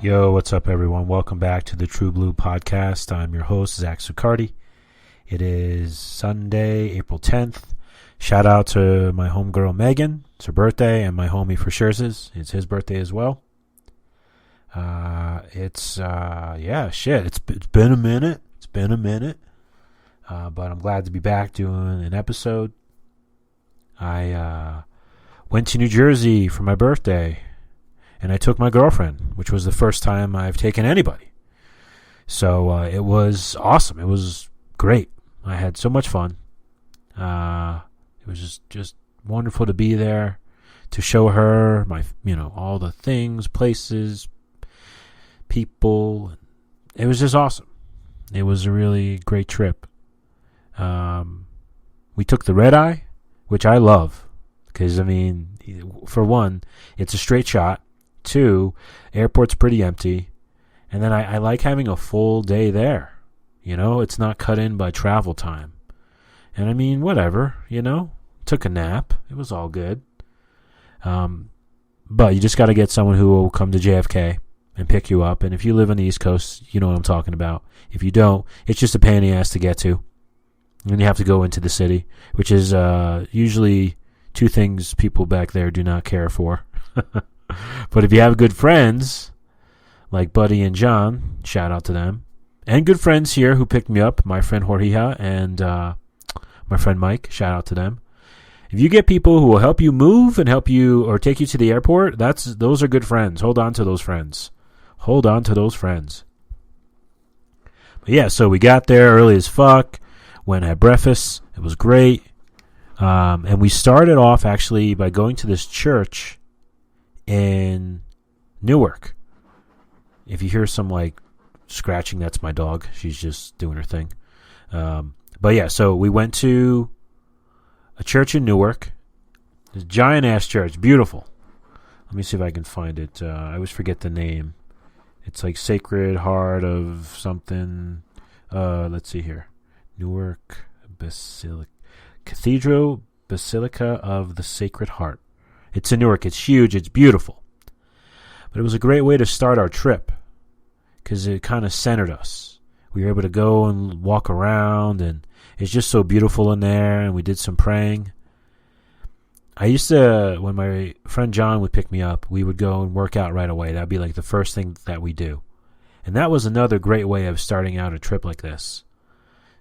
Yo, what's up, everyone? Welcome back to the True Blue Podcast. I'm your host, Zach Zuccardi. It is Sunday, April 10th. Shout out to my homegirl, Megan. It's her birthday, and my homie for Scherzes. It's his birthday as well. It's been a minute. But I'm glad to be back doing an episode. I went to New Jersey for my birthday. And I took my girlfriend, which was the first time I've taken anybody. So it was awesome. It was great. I had so much fun. It was just wonderful to be there, to show her all the things, places, people. It was just awesome. It was a really great trip. We took the red eye, which I love, because for one, it's a straight shot. 2, airport's pretty empty. And then I like having a full day there. It's not cut in by travel time. And whatever, took a nap. It was all good. But you just got to get someone who will come to JFK and pick you up. And if you live on the East Coast, you know what I'm talking about. If you don't, it's just a pain in the ass to get to. And you have to go into the city, which is usually 2 things people back there do not care for. But if you have good friends, like Buddy and John, shout out to them. And good friends here who picked me up, my friend Jorge and my friend Mike, shout out to them. If you get people who will help you move and help you or take you to the airport, those are good friends. Hold on to those friends. But yeah, so we got there early as fuck, went and had breakfast. It was great. And we started off actually by going to this church in Newark. If you hear some scratching, that's my dog. She's just doing her thing. But yeah, so we went to a church in Newark. This giant ass church, beautiful. Let me see if I can find it. I always forget the name. It's like Sacred Heart of something. Let's see here. Newark Cathedral Basilica of the Sacred Heart. It's in Newark. It's huge. It's beautiful. But it was a great way to start our trip because it kind of centered us. We were able to go and walk around, and it's just so beautiful in there, and we did some praying. I used to, when my friend John would pick me up, we would go and work out right away. That would be the first thing that we do. And that was another great way of starting out a trip like this.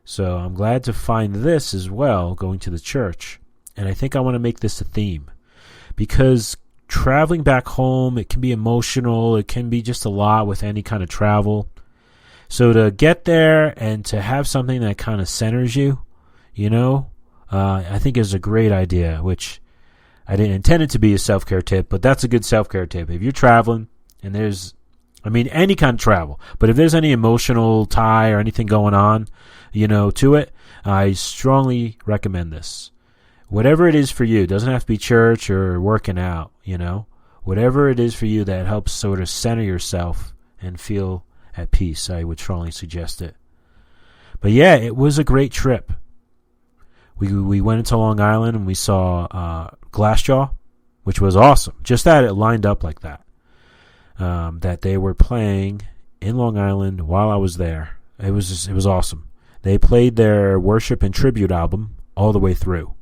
So I'm glad to find this as well, going to the church. And I think I want to make this a theme. Because traveling back home, it can be emotional. It can be just a lot with any kind of travel. So to get there and to have something that kind of centers you, I think is a great idea, which I didn't intend it to be a self-care tip, but that's a good self-care tip. If you're traveling and there's, any kind of travel, but if there's any emotional tie or anything going on, to it, I strongly recommend this. Whatever it is for you, it doesn't have to be church or working out, whatever it is for you that helps sort of center yourself and feel at peace, I would strongly suggest it. But yeah, it was a great trip. We went into Long Island and we saw Glassjaw, which was awesome. Just that it lined up like that. That they were playing in Long Island while I was there. It was awesome. They played their worship and tribute album all the way through.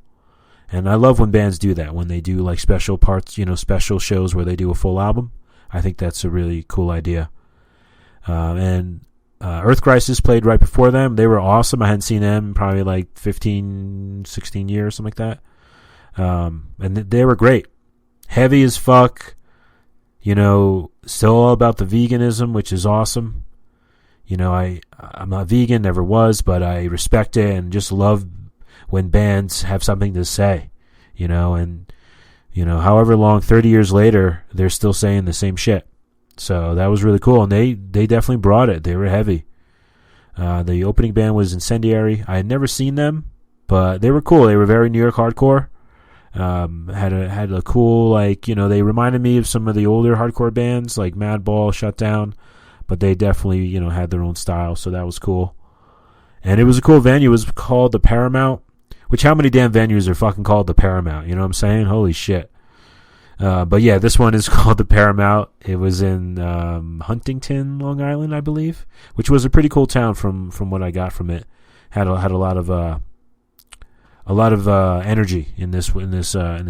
And I love when bands do that, when they do special parts, special shows where they do a full album. I think that's a really cool idea. And Earth Crisis played right before them. They were awesome. I hadn't seen them in probably 15, 16 years, something like that. And they were great. Heavy as fuck. Still all about the veganism, which is awesome. I'm not vegan, never was, but I respect it and just love when bands have something to say, and however long, 30 years later, they're still saying the same shit. So that was really cool, and they definitely brought it. They were heavy. The opening band was Incendiary. I had never seen them, but they were cool. They were very New York hardcore. Had a cool, they reminded me of some of the older hardcore bands like Madball, Shutdown, but they definitely, had their own style, so that was cool. And it was a cool venue. It was called the Paramount, which how many damn venues are fucking called the Paramount? You know what I'm saying? Holy shit. But yeah, this one is called the Paramount. It was in Huntington, Long Island, I believe, which was a pretty cool town from what I got from it. Had a lot of energy in this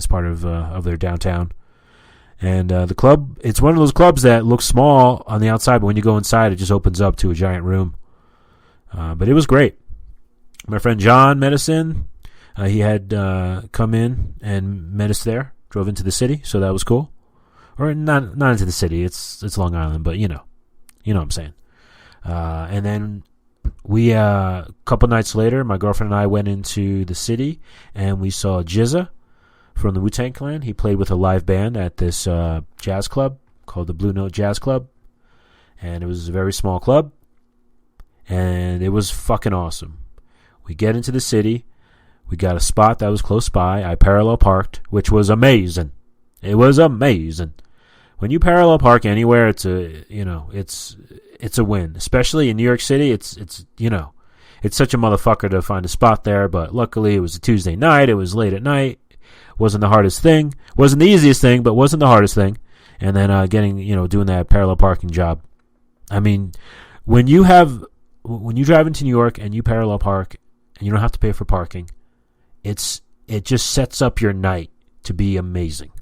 part of their downtown. And the club, it's one of those clubs that looks small on the outside, but when you go inside, it just opens up to a giant room. But it was great. My friend John met us in. He had come in and met us there, drove into the city, so that was cool. Or not into the city, it's Long Island, but you know what I'm saying. And then we, a couple nights later, my girlfriend and I went into the city, and we saw Jizza from the Wu-Tang Clan. He played with a live band at this jazz club called the Blue Note Jazz Club, and it was a very small club, and it was fucking awesome. We get into the city. We got a spot that was close by. I parallel parked, which was amazing. It was amazing. When you parallel park anywhere, it's a win. Especially in New York City, it's such a motherfucker to find a spot there. But luckily, it was a Tuesday night. It was late at night. Wasn't the hardest thing. Wasn't the easiest thing, but wasn't the hardest thing. And then doing that parallel parking job. I mean, when you drive into New York and you parallel park and you don't have to pay for parking, it just sets up your night to be amazing.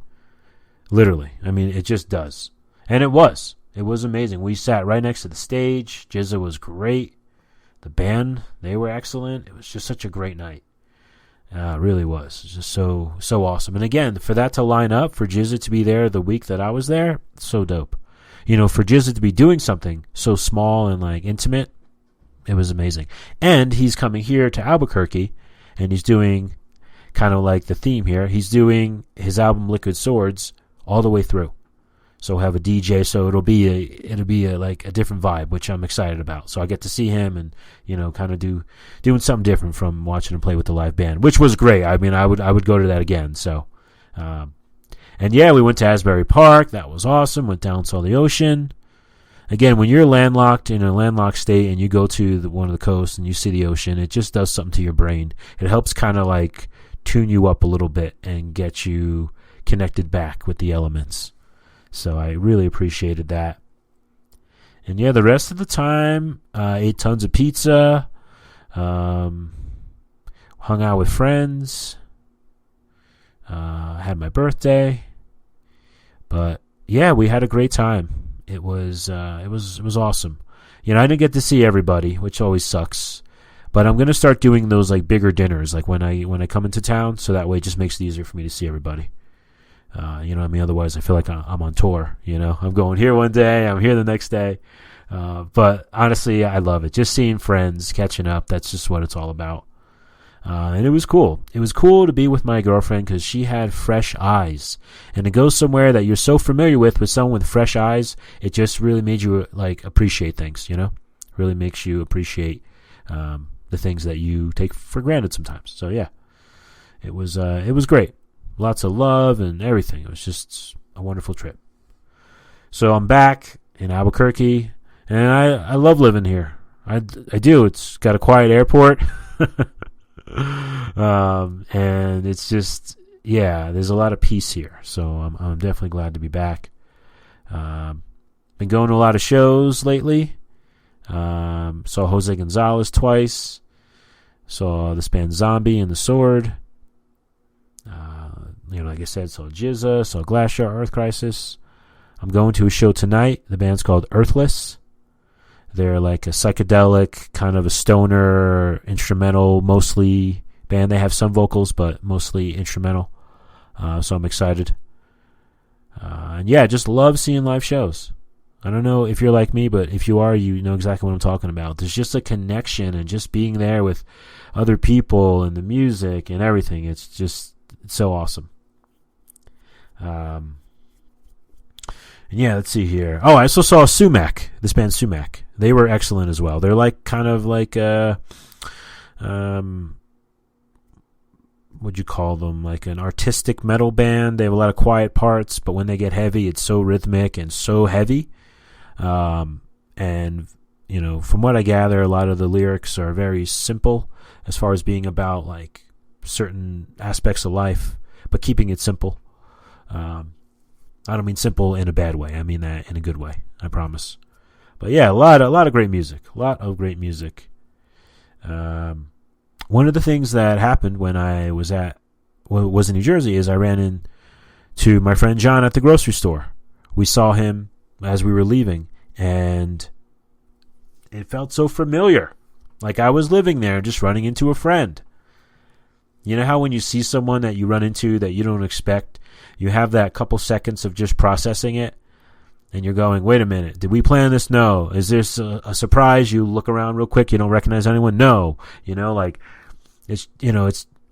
Literally. I mean, it just does. And it was. It was amazing. We sat right next to the stage. Jizza was great. The band, they were excellent. It was just such a great night. It really was. It was just so awesome. And again, for that to line up, for Jizza to be there the week that I was there, so dope. For Jizza to be doing something so small and intimate, it was amazing. And he's coming here to Albuquerque, and he's doing kind of like the theme here. He's doing his album Liquid Swords all the way through. So we'll have a DJ, so it'll be a different vibe, which I'm excited about. So I get to see him and kind of doing something different from watching him play with the live band, which was great. I mean, I would go to that again. So, and yeah, we went to Asbury Park. That was awesome. Went down, saw the ocean. Again, when you're landlocked in a landlocked state and you go to one of the coasts and you see the ocean, it just does something to your brain. It helps kind of tune you up a little bit and get you connected back with the elements. So I really appreciated that. And yeah, the rest of the time, ate tons of pizza, hung out with friends, had my birthday. But yeah, we had a great time. It was awesome. I didn't get to see everybody, which always sucks. But I'm gonna start doing those bigger dinners, when I come into town, so that way it just makes it easier for me to see everybody. Otherwise I feel like I'm on tour. I'm going here one day, I'm here the next day. But honestly, I love it. Just seeing friends, catching up. That's just what it's all about. And it was cool. It was cool to be with my girlfriend because she had fresh eyes. And to go somewhere that you're so familiar with someone with fresh eyes, it just really made you appreciate things. Really makes you appreciate the things that you take for granted sometimes. So yeah, it was great. Lots of love and everything. It was just a wonderful trip. So I'm back in Albuquerque, and I love living here. I do. It's got a quiet airport. And it's just, there's a lot of peace here. So I'm definitely glad to be back. Been going to a lot of shows lately. Saw Jose Gonzalez twice. Saw this band Zombie and the Sword. Like I said, saw Jizza, saw Glassjar, Earth Crisis. I'm going to a show tonight. The band's called Earthless. They're like a psychedelic, kind of a stoner, instrumental, mostly band. They have some vocals, but mostly instrumental. So I'm excited. And yeah, just love seeing live shows. I don't know if you're like me, but if you are, you know exactly what I'm talking about. There's just a connection, and just being there with other people and the music and everything. It's so awesome. And yeah, let's see here. Oh, I also saw Sumac, this band Sumac. They were excellent as well. They're like kind of like what'd you call them? Like an artistic metal band. They have a lot of quiet parts, but when they get heavy, it's so rhythmic and so heavy. And you know, from what I gather, a lot of the lyrics are very simple as far as being about like certain aspects of life, but keeping it simple. I don't mean simple in a bad way. I mean that in a good way. I promise. But yeah, a lot of great music. One of the things that happened when I was in New Jersey is I ran into my friend John at the grocery store. We saw him as we were leaving, and it felt so familiar. Like I was living there, just running into a friend. You know how when you see someone that you run into that you don't expect, you have that couple seconds of just processing it, and you're going, wait a minute, did we plan this? No. Is this a surprise? You look around real quick, you don't recognize anyone? No. You know, like,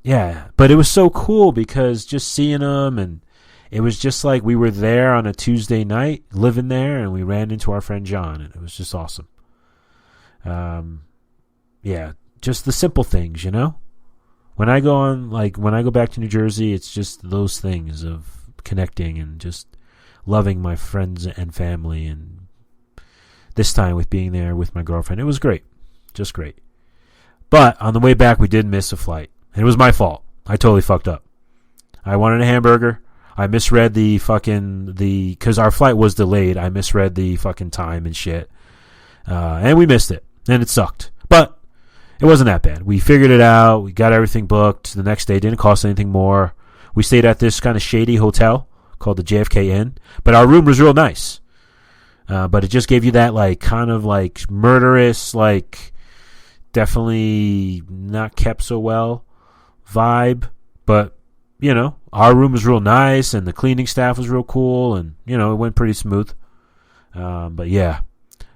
yeah. But it was so cool because just seeing them, and it was just like we were there on a Tuesday night, living there, and we ran into our friend John, and it was just awesome. Yeah, just the simple things, you know? When I go back to New Jersey, it's just those things of connecting and just loving my friends and family, and this time with being there with my girlfriend. It was great. Just great. But on the way back, we did miss a flight. And it was my fault. I totally fucked up. I wanted a hamburger. I misread because our flight was delayed. I misread the fucking time and shit. And we missed it. And it sucked. But it wasn't that bad. We figured it out. We got everything booked. The next day didn't cost anything more. We stayed at this kind of shady hotel called the JFK Inn. But our room was real nice. But it just gave you that like kind of like murderous, like definitely not kept so well vibe. But, you know, our room was real nice, and the cleaning staff was real cool, and, you know, it went pretty smooth. But yeah,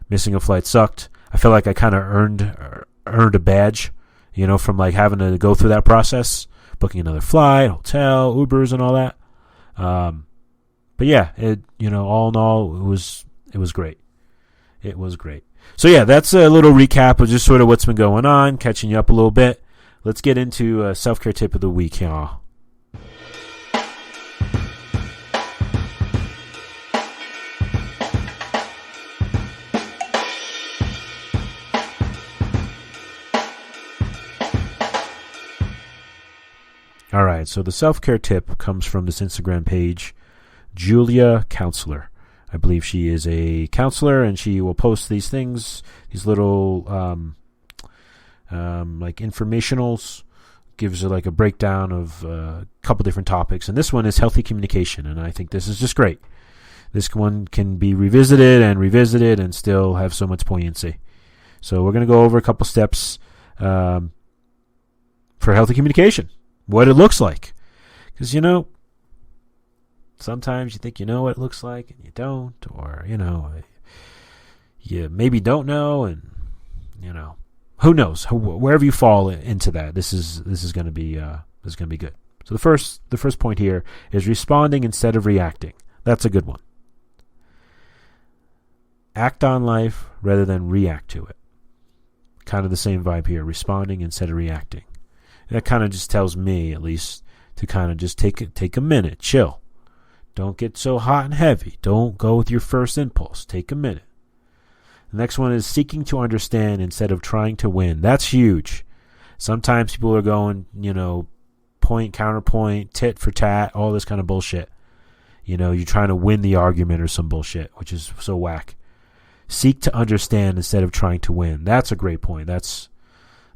missing a flight sucked. I feel like I kind of earned a badge, you know, from like having to go through that process, booking another flight, hotel, Ubers, and all that. But yeah, all in all, it was great. It was great. So yeah, that's a little recap of just sort of what's been going on, catching you up a little bit. Let's get into a self-care tip of the week, y'all. All right, so the self-care tip comes from this Instagram page, Julia Counselor. I believe she is a counselor, and she will post these things, these little like informationals, gives her like a breakdown of a couple different topics. And this one is healthy communication, and I think this is just great. This one can be revisited and still have so much poignancy. So we're going to go over a couple steps for healthy communication, what it looks like. Because, you know, sometimes you think you know what it looks like and you don't, or, you know, you maybe don't know, and, you know, who knows? Wherever you fall into that, this is going to be good. So the first point here is responding instead of reacting. That's a good one. Act on life rather than react to it. Kind of the same vibe here, responding instead of reacting. That kind of just tells me, at least, to kind of just take a minute, chill. Don't get so hot and heavy. Don't go with your first impulse. Take a minute. The next one is seeking to understand instead of trying to win. That's huge. Sometimes people are going, you know, point, counterpoint, tit for tat, all this kind of bullshit. You know, you're trying to win the argument or some bullshit, which is so whack. Seek to understand instead of trying to win. That's a great point. That's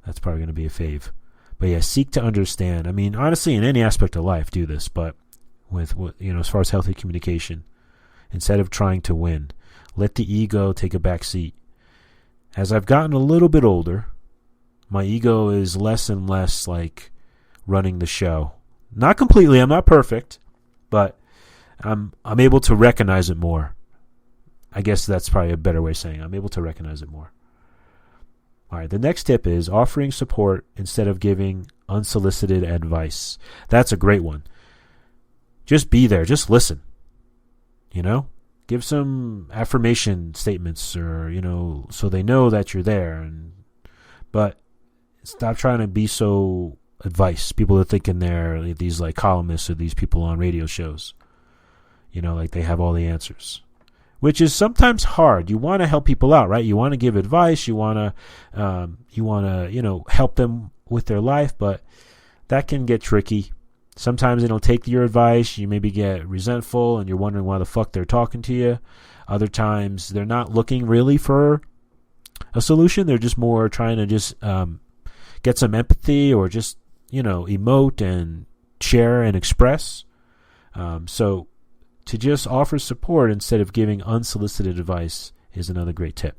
probably going to be a fave. But yeah, seek to understand. I mean, honestly, in any aspect of life, do this. But with, you know, as far as healthy communication, instead of trying to win, let the ego take a back seat. As I've gotten a little bit older, my ego is less and less like running the show. Not completely. I'm not perfect, but I'm able to recognize it more. I guess that's probably a better way of saying it. I'm able to recognize it more. All right, the next tip is offering support instead of giving unsolicited advice. That's a great one. Just be there. Just listen. Give some affirmation statements or, so they know that you're there. But stop trying to be so advice. People are thinking they're these like columnists or these people on radio shows. Like they have all the answers. Which is sometimes hard. You want to help people out, right? You want to give advice. You want to, help them with their life, but that can get tricky. Sometimes they don't take your advice. You maybe get resentful and you're wondering why the fuck they're talking to you. Other times they're not looking really for a solution. They're just more trying to just get some empathy or just, emote and share and express. So to just offer support instead of giving unsolicited advice is another great tip.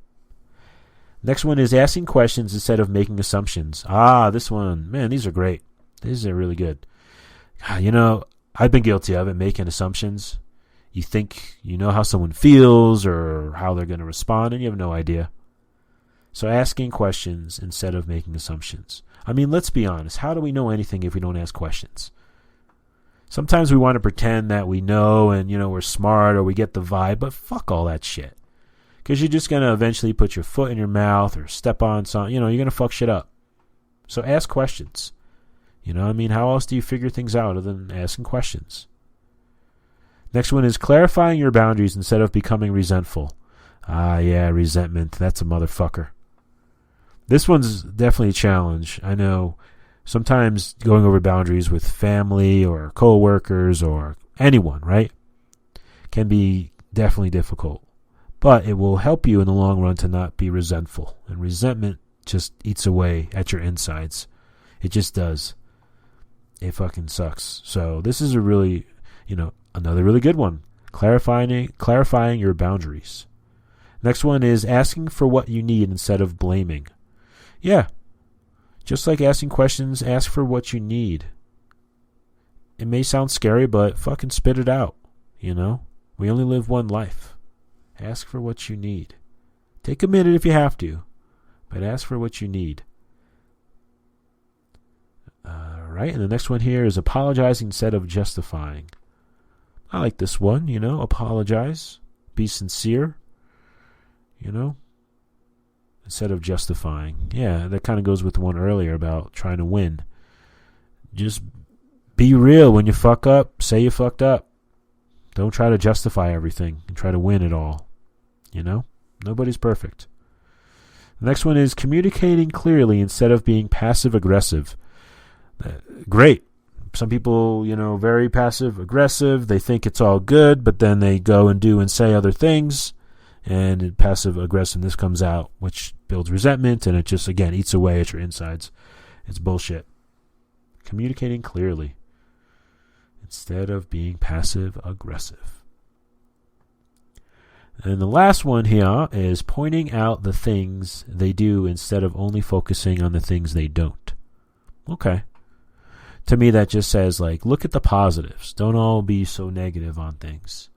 Next one is asking questions instead of making assumptions. This one, man, these are great. These are really good. I've been guilty of it, making assumptions. You think you know how someone feels or how they're going to respond, and you have no idea. So asking questions instead of making assumptions. I mean, let's be honest. How do we know anything if we don't ask questions? Sometimes we want to pretend that we know and, we're smart or we get the vibe, but fuck all that shit. Because you're just going to eventually put your foot in your mouth or step on something. You're going to fuck shit up. So ask questions. How else do you figure things out other than asking questions? Next one is clarifying your boundaries instead of becoming resentful. Yeah, resentment. That's a motherfucker. This one's definitely a challenge. I know sometimes going over boundaries with family or coworkers or anyone, right, can be definitely difficult. But it will help you in the long run to not be resentful. And resentment just eats away at your insides. It just does. It fucking sucks. So this is a really, another really good one. Clarifying your boundaries. Next one is asking for what you need instead of blaming. Yeah. Just like asking questions, ask for what you need. It may sound scary, but fucking spit it out. We only live one life. Ask for what you need. Take a minute if you have to, but ask for what you need. Right, and the next one here is apologizing instead of justifying. I like this one, apologize, be sincere, instead of justifying. Yeah, that kind of goes with the one earlier about trying to win. Just be real. When you fuck up, say you fucked up. Don't try to justify everything and try to win it all. Nobody's perfect. The next one is communicating clearly instead of being passive-aggressive. Great. Some people, very passive-aggressive. They think it's all good, but then they go and do and say other things, and passive-aggressiveness comes out, which builds resentment, and it just, again, eats away at your insides. It's bullshit. Communicating clearly instead of being passive-aggressive. And the last one here is pointing out the things they do instead of only focusing on the things they don't. Okay. To me, that just says, look at the positives. Don't all be so negative on things.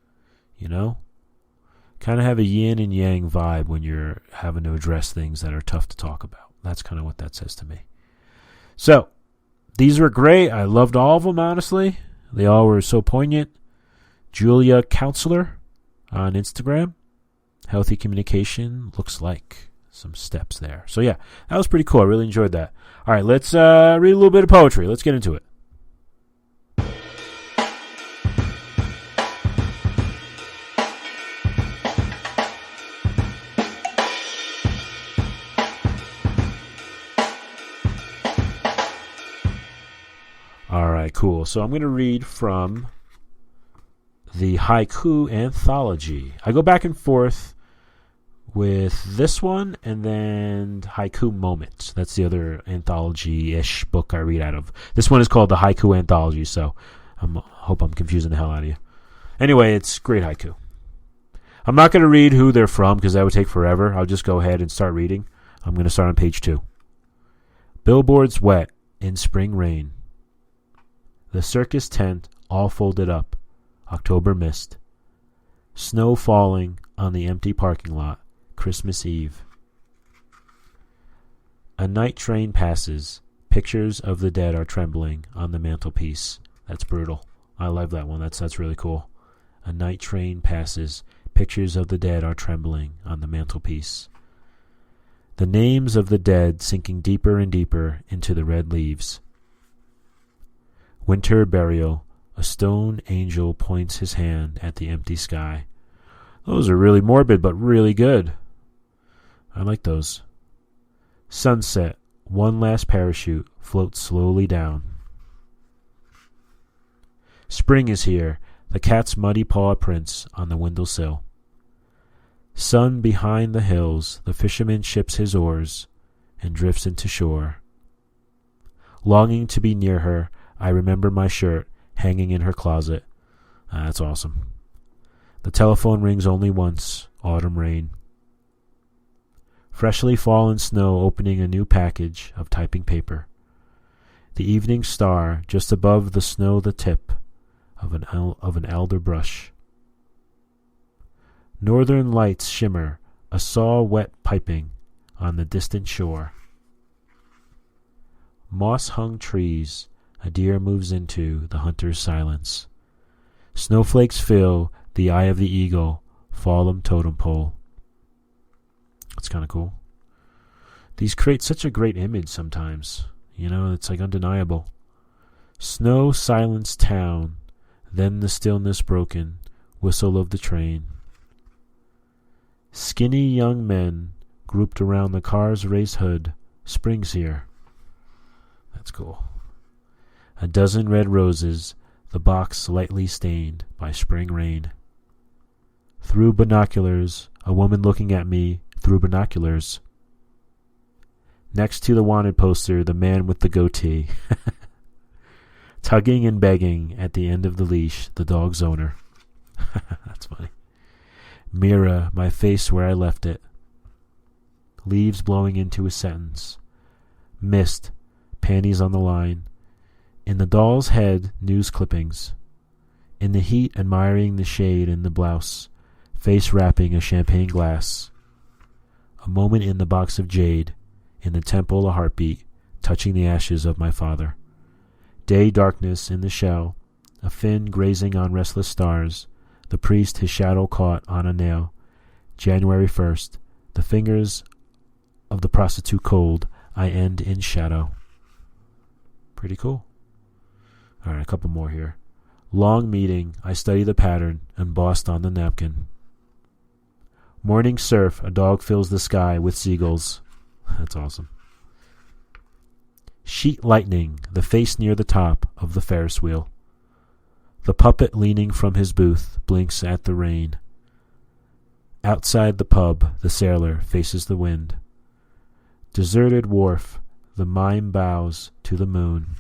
Kind of have a yin and yang vibe when you're having to address things that are tough to talk about. That's kind of what that says to me. So, these were great. I loved all of them, honestly. They all were so poignant. Julia Counselor on Instagram. Healthy communication looks like some steps there. So yeah, that was pretty cool. I really enjoyed that. All right, let's read a little bit of poetry. Let's get into it. All right, cool. So I'm going to read from the Haiku Anthology. I go back and forth with this one and then Haiku Moments. That's the other anthology-ish book I read out of. This one is called the Haiku Anthology, so I hope I'm confusing the hell out of you. Anyway, it's great haiku. I'm not going to read who they're from because that would take forever. I'll just go ahead and start reading. I'm going to start on page 2. Billboards wet in spring rain. The circus tent all folded up. October mist. Snow falling on the empty parking lot. Christmas Eve. A night train passes. Pictures of the dead are trembling on the mantelpiece. That's brutal. I love that one. That's really cool. A night train passes. Pictures of the dead are trembling on the mantelpiece. The names of the dead sinking deeper and deeper into the red leaves. Winter burial. A stone angel points his hand at the empty sky. Those are really morbid, but really good. I like those. Sunset. One last parachute floats slowly down. Spring is here. The cat's muddy paw prints on the windowsill. Sun behind the hills. The fisherman ships his oars and drifts into shore. Longing to be near her, I remember my shirt hanging in her closet. That's awesome. The telephone rings only once. Autumn rain. Freshly fallen snow opening a new package of typing paper. The evening star just above the snow, the tip of an elder brush. Northern lights shimmer, a saw wet piping on the distant shore. Moss-hung trees, a deer moves into the hunter's silence. Snowflakes fill the eye of the eagle, fallen totem pole. It's kind of cool. These create such a great image sometimes. It's like undeniable. Snow silenced town, then the stillness broken, whistle of the train. Skinny young men grouped around the car's raised hood. Spring's here. That's cool. A dozen red roses, the box lightly stained by spring rain. Through binoculars, a woman looking at me through binoculars. Next to the wanted poster, the man with the goatee. Tugging and begging at the end of the leash, the dog's owner. That's funny. Mirror, my face where I left it. Leaves blowing into a sentence. Mist, panties on the line. In the doll's head, news clippings. In the heat, admiring the shade in the blouse. Face wrapping a champagne glass. A moment in the box of jade. In the temple, a heartbeat, touching the ashes of my father. Day darkness in the shell, a fin grazing on restless stars. The priest, his shadow caught on a nail. January 1st, the fingers of the prostitute cold. I end in shadow. Pretty cool. All right, a couple more here. Long meeting, I study the pattern, embossed on the napkin. Morning surf, a dog fills the sky with seagulls. That's awesome. Sheet lightning, the face near the top of the Ferris wheel. The puppet leaning from his booth blinks at the rain. Outside the pub, the sailor faces the wind. Deserted wharf, the mime bows to the moon.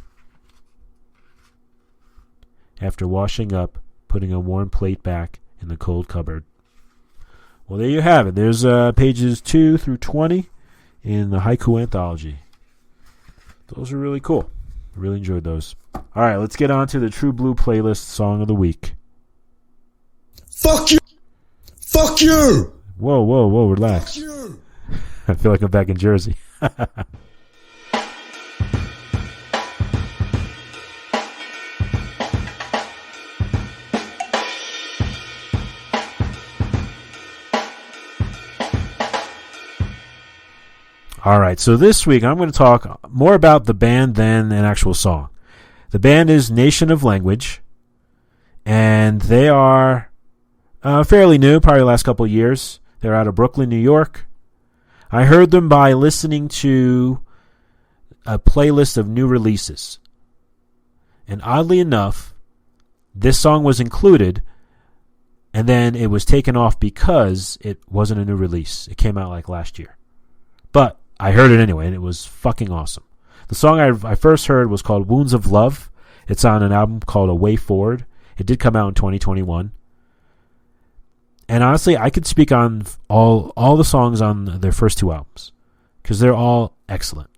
After washing up, putting a warm plate back in the cold cupboard. Well, there you have it. There's pages 2 through 20 in the Haiku Anthology. Those are really cool. Really enjoyed those. All right, let's get on to the True Blue playlist song of the week. Fuck you! Fuck you! Whoa, relax. Fuck you! I feel like I'm back in Jersey. All right, so this week I'm going to talk more about the band than an actual song. The band is Nation of Language, and they are fairly new, probably the last couple of years. They're out of Brooklyn, New York. I heard them by listening to a playlist of new releases. And oddly enough, this song was included, and then it was taken off because it wasn't a new release. It came out like last year. But I heard it anyway, and it was fucking awesome. The song I first heard was called Wounds of Love. It's on an album called A Way Forward. It did come out in 2021. And honestly, I could speak on all the songs on their first two albums because they're all excellent.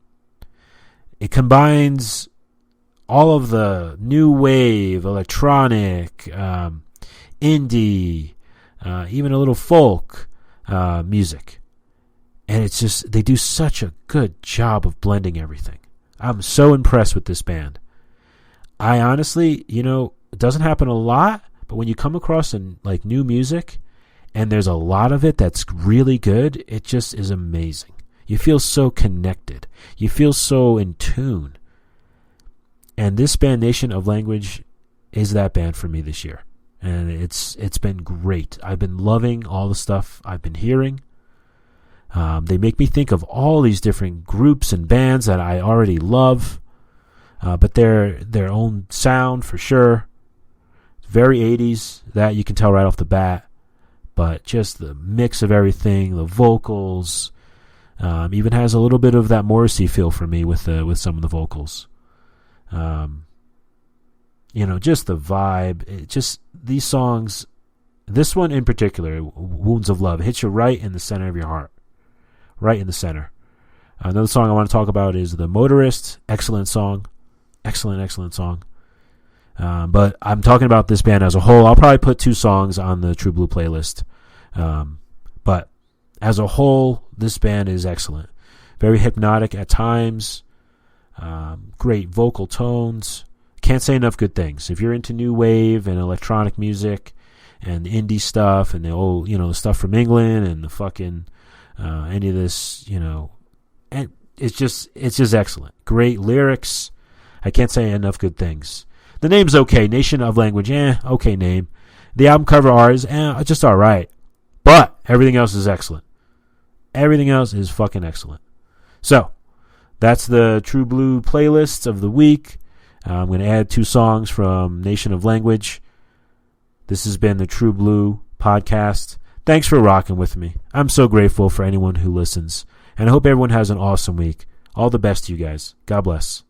It combines all of the new wave, electronic, indie, even a little folk music. And it's just, they do such a good job of blending everything. I'm so impressed with this band. I honestly, it doesn't happen a lot, but when you come across like new music and there's a lot of it that's really good, it just is amazing. You feel so connected. You feel so in tune. And this band, Nation of Language, is that band for me this year. And it's been great. I've been loving all the stuff I've been hearing. They make me think of all these different groups and bands that I already love. But their own sound for sure. Very 80s, that you can tell right off the bat. But just the mix of everything, the vocals, even has a little bit of that Morrissey feel for me with some of the vocals. Just the vibe. These songs, this one in particular, Wounds of Love, hits you right in the center of your heart. Right in the center. Another song I want to talk about is The Motorist. Excellent song. Excellent song. But I'm talking about this band as a whole. I'll probably put 2 songs on the True Blue playlist. But as a whole, this band is excellent. Very hypnotic at times. Great vocal tones. Can't say enough good things. If you're into new wave and electronic music and indie stuff and the old, the stuff from England and the fucking any of this, and it's just excellent. Great lyrics. I can't say enough good things. The name's okay. Nation of Language, okay name. The album cover art is just all right. But everything else is excellent. Everything else is fucking excellent. So, that's the True Blue playlist of the week. I'm going to add 2 songs from Nation of Language. This has been the True Blue podcast. Thanks for rocking with me. I'm so grateful for anyone who listens. And I hope everyone has an awesome week. All the best to you guys. God bless.